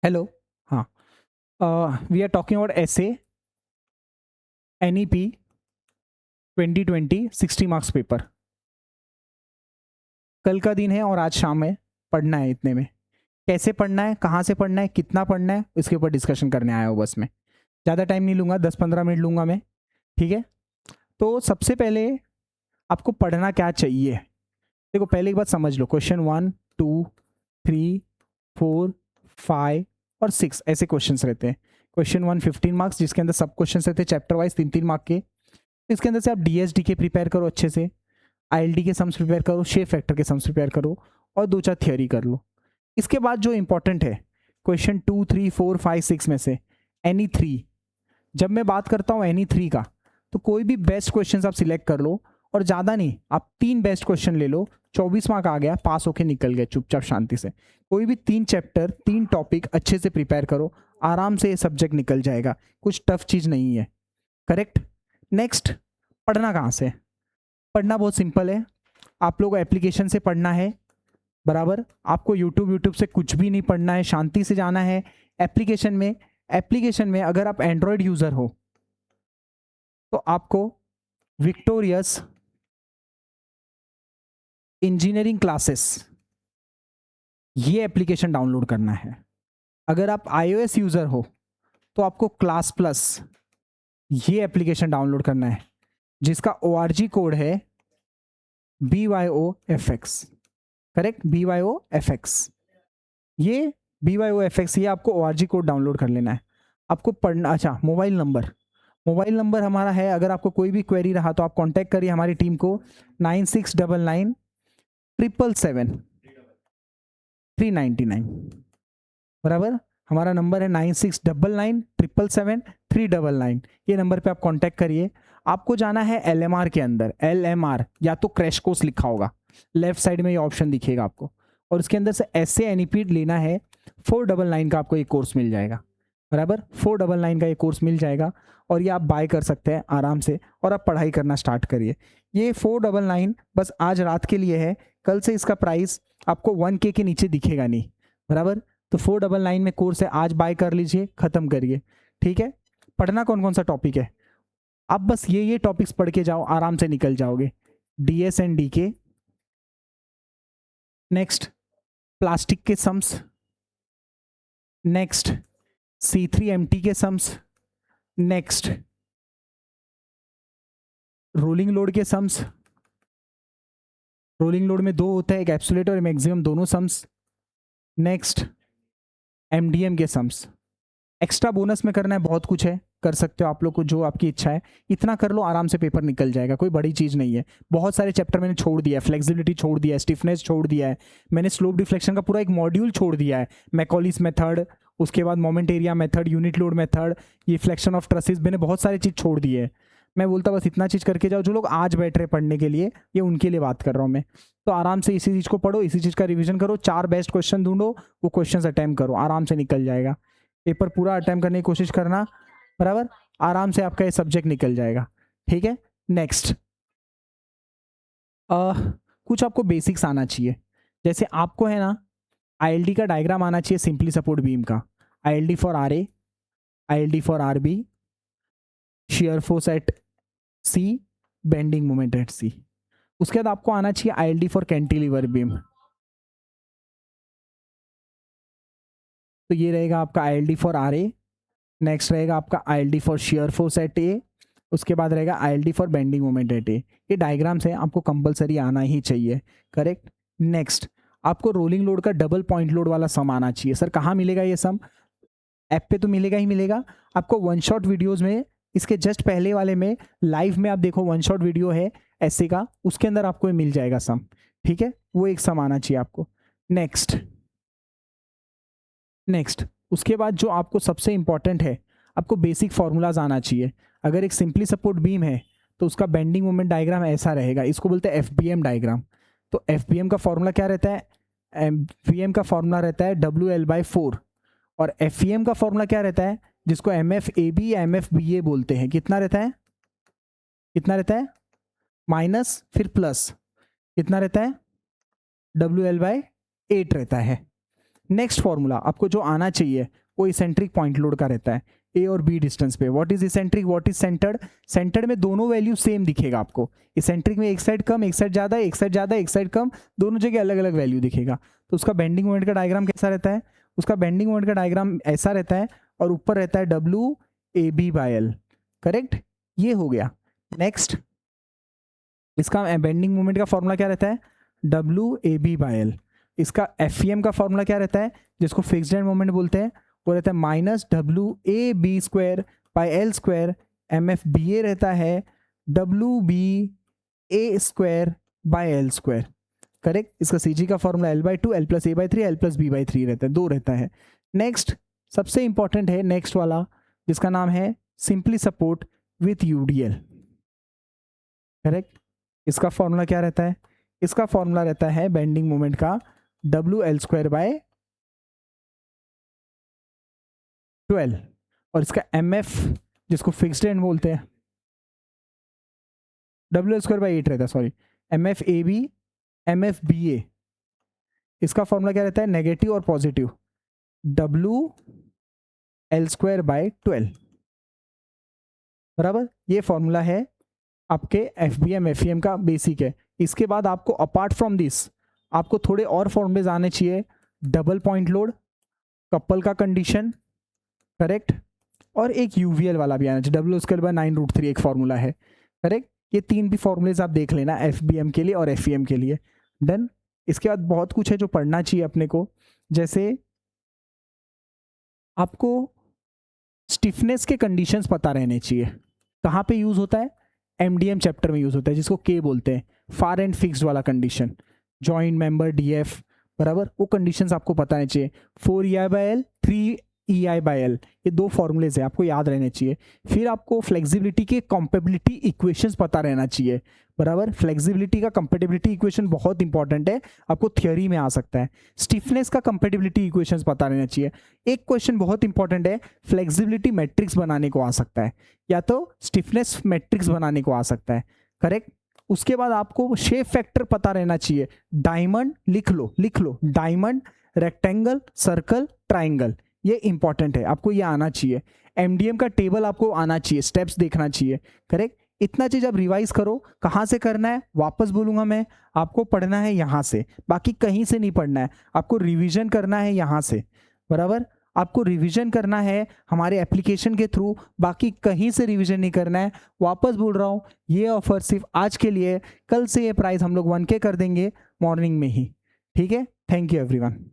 Hello. हाँ, we are talking about essay NEP 2020 60 marks paper. कल का दिन है और आज शाम में पढ़ना है। इतने में कैसे पढ़ना है, कहाँ से पढ़ना है, कितना पढ़ना है, इसके ऊपर डिस्कशन करने आया हूँ। बस मैं ज़्यादा टाइम नहीं लूँगा, 10-15 मिनट लूँगा मैं। ठीक है, तो सबसे पहले आपको पढ़ना क्या चाहिए। देखो, पहले एक बात समझ लो, क्वेश्चन 1, 2, 3, 4, 5 और 6 ऐसे क्वेश्चन रहते हैं। क्वेश्चन 1 15 मार्क्स, जिसके अंदर सब क्वेश्चन रहते हैं चैप्टर वाइज 3-3 मार्क के। इसके अंदर से आप DSD के प्रिपेयर करो अच्छे से, ILD के सम्स प्रिपेयर करो, शेप फैक्टर के सम्स प्रिपेयर करो और 2-4 थियोरी कर लो। इसके बाद जो इंपॉर्टेंट है, क्वेश्चन 2, 3, 4, 5, 6 में से NE3। जब मैं बात करता हूँ NE3 का, तो कोई भी बेस्ट क्वेश्चन आप सिलेक्ट कर लो, और ज़्यादा नहीं, आप 3 बेस्ट क्वेश्चन ले लो। 24 मार्क आ गया, पास होके निकल गए चुपचाप शांति से। कोई भी 3 चैप्टर, 3 टॉपिक अच्छे से प्रिपेयर करो, आराम से ये सब्जेक्ट निकल जाएगा। कुछ टफ चीज़ नहीं है। करेक्ट। नेक्स्ट, पढ़ना कहाँ से। पढ़ना बहुत सिंपल है। आप लोग एप्लीकेशन से पढ़ना है, बराबर। आपको यूट्यूब से कुछ भी नहीं पढ़ना है, शांति से जाना है एप्लीकेशन में अगर आप एंड्रॉयड यूज़र हो तो आपको विक्टोरियस इंजीनियरिंग क्लासेस ये एप्लीकेशन डाउनलोड करना है। अगर आप iOS यूज़र हो तो आपको क्लास प्लस ये एप्लीकेशन डाउनलोड करना है, जिसका ORG कोड है BYOFX। Correct, BYOFX। ये BYOFX, ये आपको ORG कोड डाउनलोड कर लेना है। आपको पढ़ना, अच्छा, मोबाइल नंबर हमारा है। अगर आपको कोई भी क्वेरी रहा तो आप कांटेक्ट करिए हमारी टीम को, 9699 777 399, बराबर। हमारा नंबर है 9699 777 399। ये नंबर पे आप कांटेक्ट करिए। आपको जाना है LMR के अंदर, LMR या तो क्रैश कोर्स लिखा होगा, लेफ्ट साइड में ये ऑप्शन दिखेगा आपको, और उसके अंदर से ऐसे NEP लेना है। 499 का आपको ये कोर्स मिल जाएगा, बराबर। 499 का ये कोर्स मिल जाएगा, और ये आप बाय कर सकते हैं आराम से, और आप पढ़ाई करना स्टार्ट करिए। ये 499 बस आज रात के लिए है। कल से इसका प्राइस आपको 1K के नीचे दिखेगा नहीं, बराबर। तो 499 में कोर्स है, आज बाय कर लीजिए, खत्म करिए। ठीक है। पढ़ना कौन कौन सा टॉपिक है, आप बस ये टॉपिक्स पढ़ के जाओ, आराम से निकल जाओगे। DS and DK, next plastic के सम्स, नेक्स्ट C3MT के सम्स, नेक्स्ट रोलिंग लोड के सम्स। रोलिंग लोड में 2 होता है, एक एब्सोल्यूट और मैक्सिमम, दोनों सम्स। नेक्स्ट MDM के सम्स। एक्स्ट्रा बोनस में करना है, बहुत कुछ है, कर सकते हो आप लोग को, जो आपकी इच्छा है इतना कर लो, आराम से पेपर निकल जाएगा, कोई बड़ी चीज़ नहीं है। बहुत सारे चैप्टर मैंने छोड़ दिया है, फ्लेक्सिबिलिटी छोड़ दिया है, स्टिफनेस छोड़ दिया है, मैंने स्लोप डिफ्लेक्शन का पूरा एक मॉड्यूल छोड़ दिया है, मैकॉलिस मेथड, उसके बाद moment area method, unit load method, ये फ्लेक्शन ऑफ ट्रसेस, मैंने बहुत सारी चीज़ छोड़ दी है। मैं बोलता बस इतना चीज़ करके जाओ। जो लोग आज बैठ रहे पढ़ने के लिए, ये उनके लिए बात कर रहा हूँ मैं। तो आराम से इसी चीज़ को पढ़ो, इसी चीज़ का रिविजन करो, 4 बेस्ट क्वेश्चन ढूंढो, वो क्वेश्चन अटेम्प्ट करो, आराम से निकल जाएगा। पेपर पूरा अटेम्प्ट करने की कोशिश करना, बराबर। आराम से आपका ये सब्जेक्ट निकल जाएगा। ठीक है। नेक्स्ट, कुछ आपको बेसिक्स आना चाहिए। जैसे आपको है ना, ILD का डायग्राम आना चाहिए, सिंपली सपोर्ट बीम का। ILD for RA, ILD for RB, shear force at C, bending moment eight C। उसके बाद आपको आना चाहिए ILD फॉर कैंटिलीवर बीम। तो ये रहेगा आपका ILD फॉर RA। नेक्स्ट रहेगा आपका ILD for shear force at A। उसके बाद रहेगा ILD for bending moment at A. ये डायग्राम से आपको कंपलसरी आना ही चाहिए। करेक्ट। नेक्स्ट, आपको रोलिंग लोड का डबल पॉइंट लोड वाला सम आना चाहिए। सर कहाँ मिलेगा ये सम, ऐप पे तो मिलेगा ही मिलेगा। आपको वन शॉट वीडियोस में, इसके जस्ट पहले वाले में लाइव में आप देखो, वन शॉट वीडियो है ऐसे का, उसके अंदर आपको ये मिल जाएगा सम। ठीक है, वो एक सम आना चाहिए आपको। नेक्स्ट उसके बाद जो आपको सबसे इंपॉर्टेंट है, आपको बेसिक फॉर्मूलाज आना चाहिए। अगर एक सिंपली सपोर्ट बीम है तो उसका बेंडिंग मोमेंट डायग्राम ऐसा रहेगा, इसको बोलते हैं FBM डायग्राम। तो FBM का फॉर्मूला क्या रहता है, FBM का फॉर्मूला रहता है WL/4, और FEM का फॉर्मूला क्या रहता है, जिसको MFAB या MFBA बोलते हैं। कितना रहता है, कितना रहता है, माइनस फिर प्लस, कितना रहता है, WL/8 रहता है। नेक्स्ट फॉर्मूला आपको जो आना चाहिए वो इसेंट्रिक पॉइंट लोड का रहता है, ए और बी डिस्टेंस पे। What is eccentric, what is centred? Centred में दोनों वैल्यू सेम दिखेगा आपको। इसेंट्रिक में एक साइड कम, एक साइड ज़्यादा, एक साइड ज़्यादा, एक साइड कम, दोनों जगह अलग अलग वैल्यू दिखेगा। तो उसका बेंडिंग मोमेंट का डायग्राम कैसा रहता है? उसका बेंडिंग मोमेंट का डायग्राम ऐसा रहता है और ऊपर रहता है W A B by L. Correct, ये हो गया। नेक्स्ट, इसका बेंडिंग मोमेंट का फॉर्मूला क्या रहता है? W A B by L. इसका एफ का फॉर्मूला क्या रहता है, जिसको फिक्स्ड एंड मोमेंट बोलते हैं? वो रहता है minus W A B square by L square. M F B A रहता है W B A square by L square. Correct, इसका सी जी का formula L by two, L plus A by three, L plus B by three रहता है, 2 रहता है। Next, सबसे important है नेक्स्ट वाला, जिसका नाम है simply support with UDL. Correct, इसका फॉर्मूला क्या रहता है? इसका फॉर्मूला रहता है बेंडिंग मोमेंट का डब्ल्यू एल स्क्वायर बाय 12, और इसका एम एफ, जिसको फिक्स्ड एंड बोलते हैं, डब्ल्यू एल स्क्वायर बाय 8 रहता है, sorry, M F A B, M F B A. इसका फॉर्मूला क्या रहता है? नेगेटिव और positive, W L square by 12। बराबर, ये फॉर्मूला है आपके F B M F E M का बेसिक है। इसके बाद आपको अपार्ट फ्रॉम दिस आपको थोड़े और फॉर्मूलेज आने चाहिए। डबल पॉइंट लोड, कपल का कंडीशन, करेक्ट, और एक यूवीएल वाला भी आना चाहिए, डब्ल्यू स्क्वायर बाय 9√3 एक फॉर्मूला है। करेक्ट, ये 3 भी फॉर्मूलेज आप देख लेना एफ बी एम के लिए और एफ ई एम के लिए। डन। इसके बाद बहुत कुछ है जो पढ़ना चाहिए अपने को, जैसे आपको स्टिफनेस के कंडीशंस पता रहने चाहिए। कहाँ पे यूज होता है? एमडीएम चैप्टर में यूज होता है, जिसको के बोलते हैं, फार एंड फिक्स्ड वाला कंडीशन, जॉइंट मेंबर डीएफ। बराबर, वो कंडीशंस आपको पता रहने चाहिए। 4EI by L, 3EI by L, ये 2 फॉर्मूलेज है, आपको याद रहने चाहिए। फिर आपको फ्लेक्सिबिलिटी के कंपेबिलिटी इक्वेशंस पता रहना चाहिए। बराबर, फ्लेक्सिबिलिटी का कंपेटिबिलिटी इक्वेशन बहुत इंपॉर्टेंट है, आपको थियोरी में आ सकता है। स्टिफनेस का कंपेटिबिलिटी इक्वेशंस पता रहना चाहिए। एक क्वेश्चन बहुत इंपॉर्टेंट है, फ्लेक्सिबिलिटी मैट्रिक्स बनाने को आ सकता है, या तो स्टिफनेस मैट्रिक्स बनाने को आ सकता है। करेक्ट, उसके बाद आपको शेप फैक्टर पता रहना चाहिए। डायमंड लिख लो, डायमंड, रेक्टेंगल, सर्कल, ट्राइंगल, ये इंपॉर्टेंट है, आपको ये आना चाहिए। एमडीएम का टेबल आपको आना चाहिए, स्टेप्स देखना चाहिए। करेक्ट, इतना चीज आप रिवाइज करो। कहाँ से करना है वापस बोलूंगा मैं, आपको पढ़ना है यहाँ से, बाकी कहीं से नहीं पढ़ना है, आपको रिवीजन करना है यहाँ से। बराबर, आपको रिवीजन करना है हमारे एप्लीकेशन के थ्रू, बाकी कहीं से रिवीजन नहीं करना है। वापस बोल रहा हूँ, ये ऑफर सिर्फ आज के लिए, कल से ये प्राइस हम लोग 1K कर देंगे मॉर्निंग में ही। ठीक है, थैंक यू एवरीवन।